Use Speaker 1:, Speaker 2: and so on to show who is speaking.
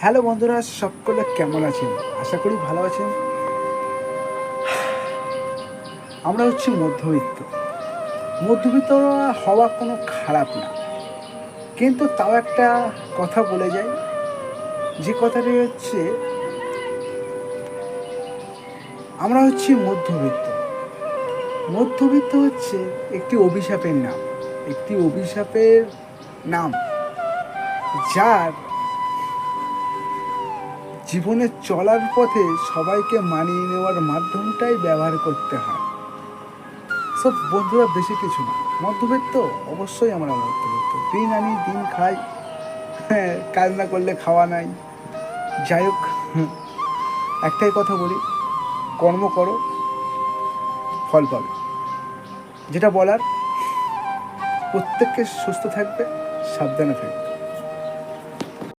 Speaker 1: Hello বন্ধুরা, সকলে কেমন আছেন? আশা করি ভালো আছেন। আমরা হচ্ছি মধ্যবিত্ত। মধ্যবিত্ত হওয়া কোনো খারাপ না, কিন্তু তাও একটা কথা বলে যাই, যে কথাটি হচ্ছে আমরা হচ্ছি মধ্যবিত্ত। মধ্যবিত্ত হচ্ছে একটি অভিশাপের নাম, একটি অভিশাপের নাম, যার জীবনে চলার পথে সবাইকে মানিয়ে নেওয়ার মাধ্যমটাই ব্যবহার করতে হয়। সব বন্ধুরা, বেশি কিছু না। মধ্যবিত্ত, অবশ্যই আমরা মধ্যবিত্ত। দিন আনি দিন খাই, হ্যাঁ, কাজ না করলে খাওয়া নাই। যাই হোক, একটাই কথা বলি, কর্ম করো, ফল পাবে। যেটা বলার, প্রত্যেককে সুস্থ থাকবে, সাবধানে থাকবে।